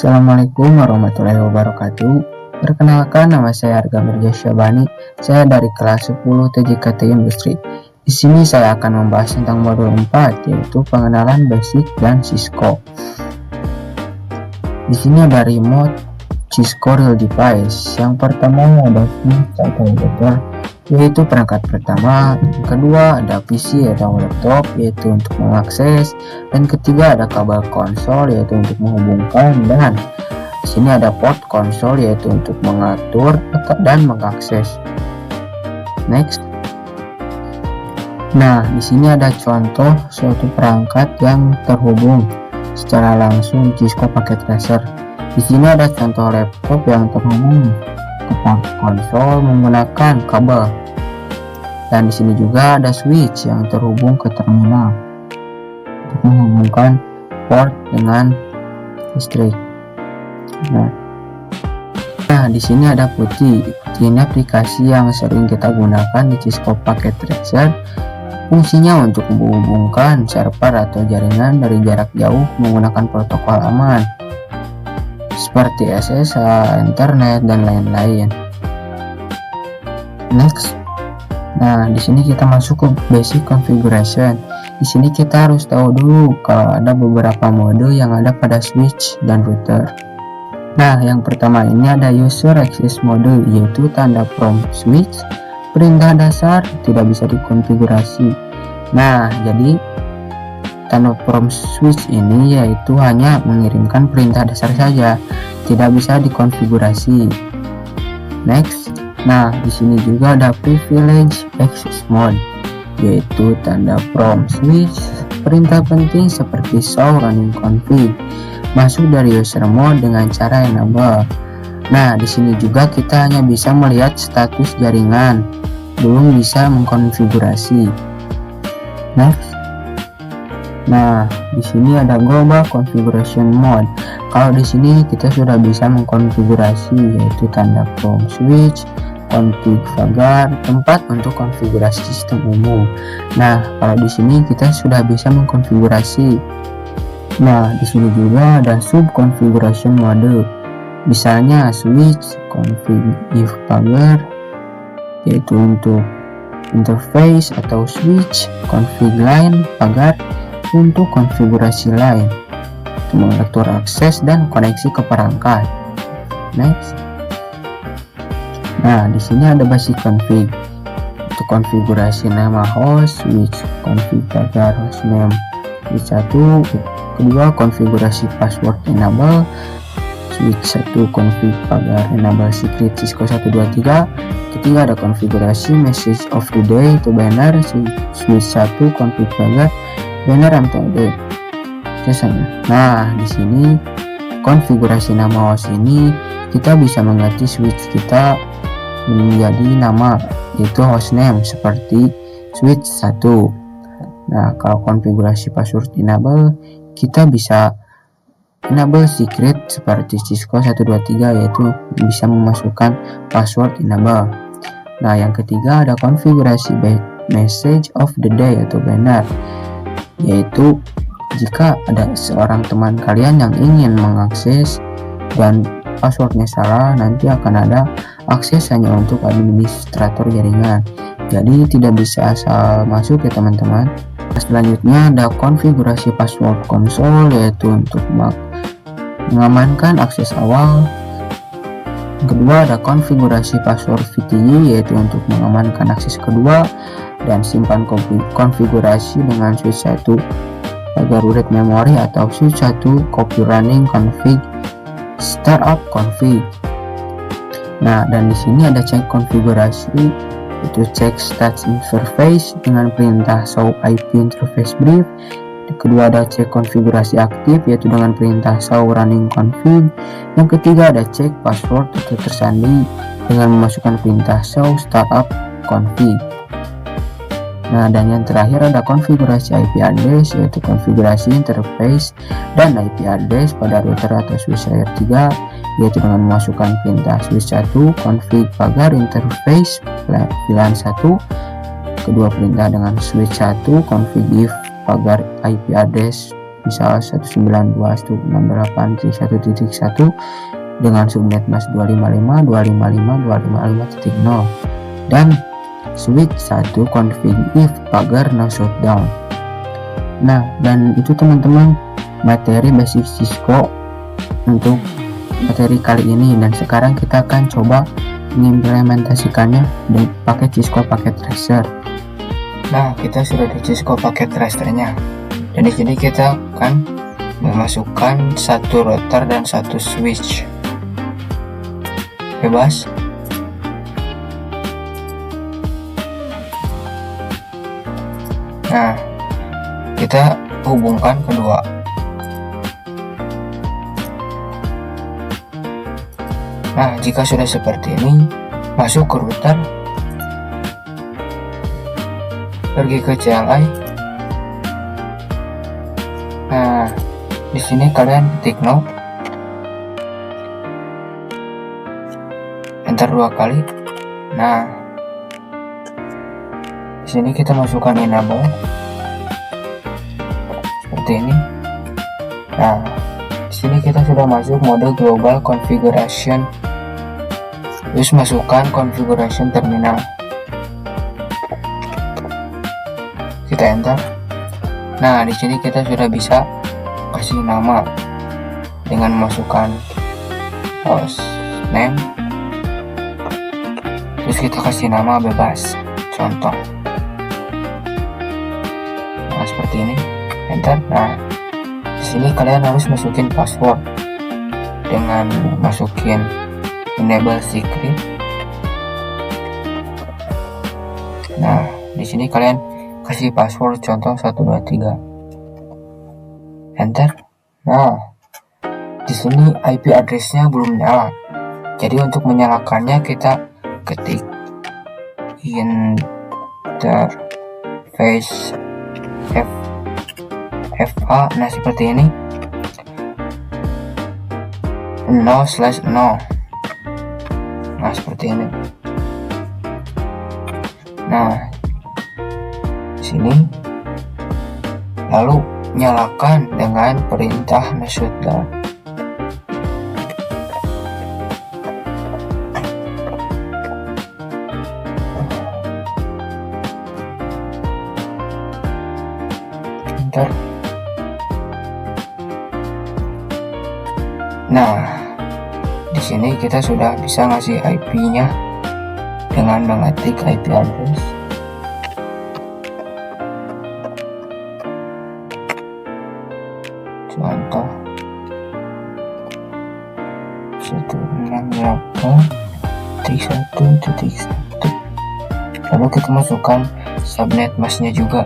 Assalamualaikum warahmatullahi wabarakatuh. Perkenalkan, nama saya Arga Mirja Syabani. Saya dari kelas 10 TJKT Industri. Di sini saya akan membahas tentang modul 4, yaitu pengenalan basic dan Cisco. Di sini ada remote Cisco Real Device. Yang pertama ada switch atau router, yaitu perangkat pertama. Yang kedua ada PC atau laptop, yaitu untuk mengakses. Dan ketiga ada kabel konsol, yaitu untuk menghubungkan. Dan di sini ada port konsol, yaitu untuk mengatur dan mengakses. Next. Nah, di sini ada contoh suatu perangkat yang terhubung secara langsung Cisco paket tracer. Di sini ada contoh laptop yang terhubung ke port konsol menggunakan kabel. Dan di sini juga ada switch yang terhubung ke terminal untuk menghubungkan port dengan listrik. Nah, di sini ada putih. Ini aplikasi yang sering kita gunakan di Cisco paket tracer. Fungsinya untuk menghubungkan server atau jaringan dari jarak jauh menggunakan protokol aman seperti SSH, internet, dan lain-lain. Next. Nah, di sini kita masuk ke basic configuration. Di sini kita harus tahu dulu kalau ada beberapa mode yang ada pada switch dan router. Nah, yang pertama ini ada user access mode, yaitu tanda prompt switch. Perintah dasar tidak bisa dikonfigurasi. Nah, jadi tanda prompt switch ini yaitu hanya mengirimkan perintah dasar saja, tidak bisa dikonfigurasi. Next. Nah, di sini juga ada privilege access mode, yaitu tanda prompt switch. Perintah penting seperti show running config masuk dari user mode dengan cara enable. Nah, di sini juga kita hanya bisa melihat status jaringan, belum bisa mengkonfigurasi. Next. Nah, di sini ada global configuration mode. Kalau di sini kita sudah bisa mengkonfigurasi, yaitu tanda prompt switch, config pagar, tempat untuk konfigurasi sistem umum. Nah, kalau di sini kita sudah bisa mengkonfigurasi. Nah, di sini juga ada sub configuration mode. Misalnya switch, config if pagar, yaitu untuk interface, atau switch, config line pagar untuk konfigurasi lain, untuk mengatur akses dan koneksi ke perangkat. Next. Nah, di sini ada basic config untuk konfigurasi nama host, switch, config pagar hostname switch 1. Kedua, konfigurasi password enable, switch 1, config pagar enable secret Cisco 123. Ketiga, ada konfigurasi message of the day itu banner, switch 1, config pagar banner MTD biasanya. Nah, di sini konfigurasi nama host ini kita bisa mengganti switch kita menjadi nama, yaitu hostname seperti switch 1. Nah, kalau konfigurasi password enable, kita bisa enable secret seperti Cisco 123, yaitu bisa memasukkan password enable. Nah, yang ketiga ada konfigurasi message of the day atau banner, yaitu jika ada seorang teman kalian yang ingin mengakses dan passwordnya salah, nanti akan ada akses hanya untuk administrator jaringan, jadi tidak bisa asal masuk ya teman-teman. Selanjutnya ada konfigurasi password konsol, yaitu untuk mengamankan akses awal. Kedua ada konfigurasi password VTY, yaitu untuk mengamankan akses kedua. Dan simpan konfigurasi dengan switch 1 agar read memory, atau switch 1 copy running config startup config. Nah, dan di sini ada cek konfigurasi, itu cek stats interface dengan perintah show IP interface brief. Kedua ada cek konfigurasi aktif, yaitu dengan perintah show running config. Yang ketiga ada cek password atau tersandi dengan memasukkan perintah show startup config. Nah, dan yang terakhir ada konfigurasi IP address, yaitu konfigurasi interface dan IP address pada router atau switch layer 3, yaitu dengan memasukkan perintah switch 1 config pagar interface VLAN 1. Kedua perintah dengan switch 1 config if pagar IP address misal 192.168.1.1 dengan subnet mask 255.255.255.0 dan switch 1 config if pagar no shutdown. Nah, dan itu teman-teman materi basic Cisco untuk materi kali ini, dan sekarang kita akan coba mengimplementasikannya dengan pakai Cisco Packet Tracer. Nah, kita sudah di Cisco Packet Tracernya, dan di sini kita akan memasukkan satu router dan satu switch. Bebas. Nah, kita hubungkan kedua. Nah, jika sudah seperti ini, masuk ke router, pergi ke CLI. Nah, di sini kalian ketik no, enter 2 kali. Nah, di sini kita masukkan enable seperti ini. Nah, di sini kita sudah masuk mode global configuration. Terus masukkan configuration terminal. Kita enter. Nah, di sini kita sudah bisa kasih nama dengan memasukkan host name. Terus kita kasih nama bebas. Contoh. Nah, seperti ini. Enter. Nah, di sini kalian harus masukin password dengan masukin enable secret. Nah, di sini kalian kasih password contoh 123. Enter. Nah, di sini IP address-nya belum nyala. Jadi untuk menyalakannya kita ketik interface FA. Nah, seperti ini. 0/0. Nah, seperti ini. Nah, sini lalu nyalakan dengan perintah no shutdown. Enter. Nah, di sini kita sudah bisa ngasih IP-nya dengan mengetik IP address. Contoh 168.1.1. Lalu kita masukkan subnet masknya juga.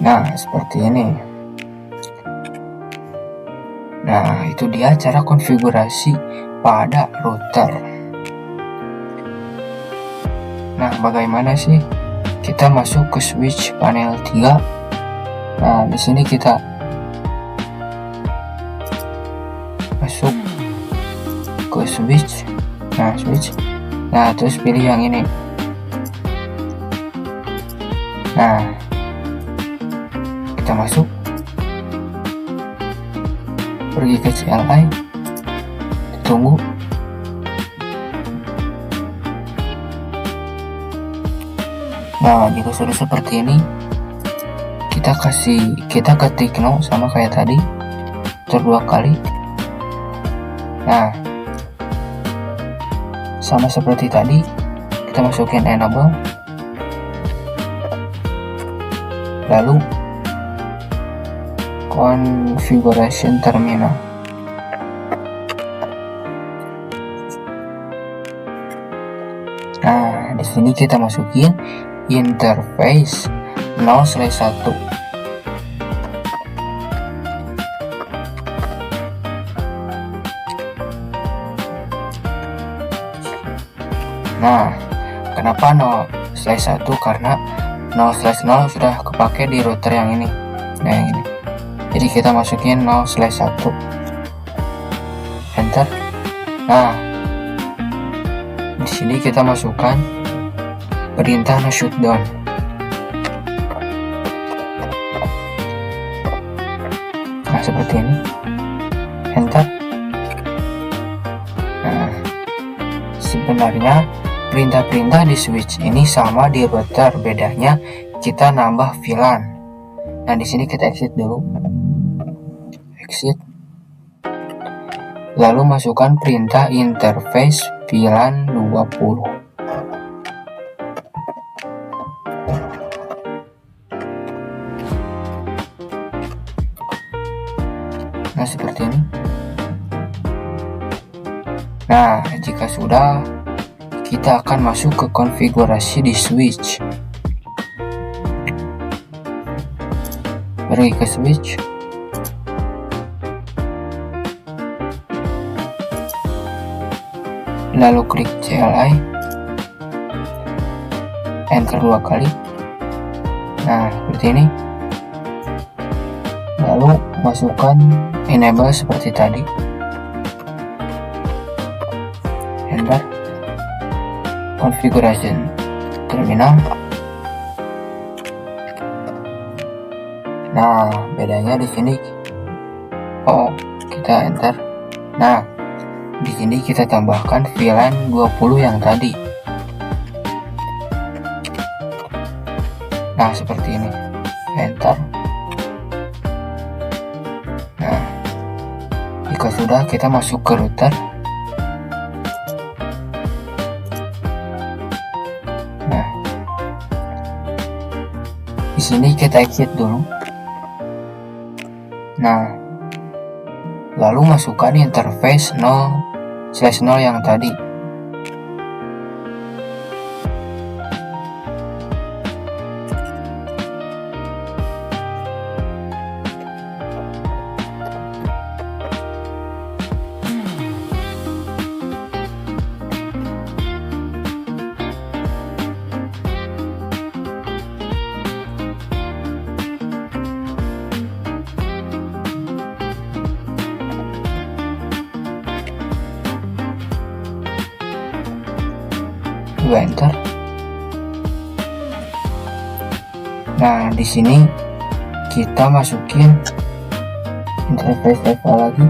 Nah, seperti ini. Nah, itu dia cara konfigurasi pada router. Nah, bagaimana sih? Kita masuk ke switch panel 3. Nah, di sini kita masuk ke switch. Nah, switch. Nah, terus pilih yang ini. Nah, kita masuk, pergi ke CLI, tunggu. Nah, jika sudah seperti ini, kita ketik no sama kayak tadi, dua kali. Nah, sama seperti tadi, kita masukin enable, lalu configuration terminal. Nah, di sini kita masukin interface 0/1. Nah, kenapa 0/1? Karena 0/0 sudah kepake di router yang ini. Nah, yang ini. Jadi nanti kita masukin 0/1, enter. Nah, di sini kita masukkan perintah no shutdown. Nah, seperti ini, enter. Nah, sebenarnya perintah-perintah di switch ini sama di router, bedanya kita nambah VLAN. Nah, di sini kita exit dulu, exit, lalu masukkan perintah interface VLAN 20. Nah, seperti ini. Nah, jika sudah, kita akan masuk ke konfigurasi di switch. Pergi ke switch, lalu klik CLI, enter 2 kali. Nah, seperti ini. Lalu masukkan enable seperti tadi, enter. Configuration terminal. Nah, bedanya di sini, kita enter. Nah, di sini kita tambahkan VLAN 20 yang tadi. Nah, seperti ini, enter. Nah, jika sudah, kita masuk ke router. Nah, di sini kita exit dulu. Nah, lalu masukkan interface 0/0 yang tadi. Enter. Nah, di sini kita masukin interface level lagi.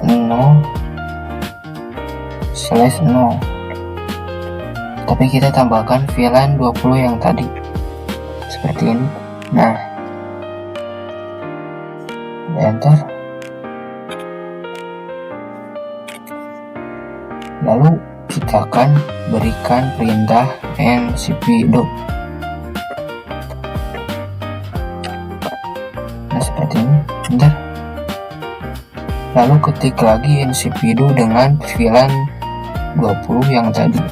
No/0. Tapi kita tambahkan VLAN 20 yang tadi. Seperti ini. Nah, enter. Lalu kita akan berikan perintah ncpdo. Nah, seperti ini, bentar. Lalu ketik lagi ncpdo dengan VLAN 20 yang tadi.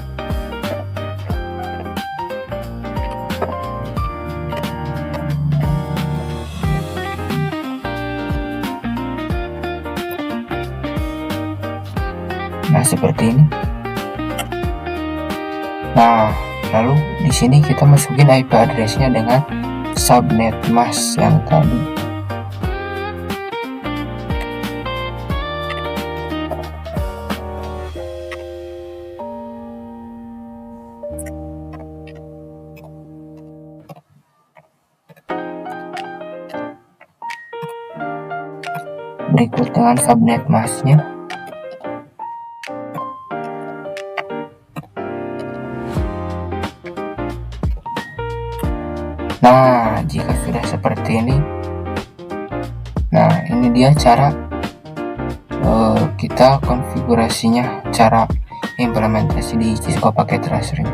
Nah, seperti ini. Nah, lalu di sini kita masukin IP address-nya dengan subnet mask yang tadi. Berikut dengan subnet mask-nya. Nah, jika sudah seperti ini, nah ini dia cara kita konfigurasinya, cara implementasi di Cisco Packet Tracer ini.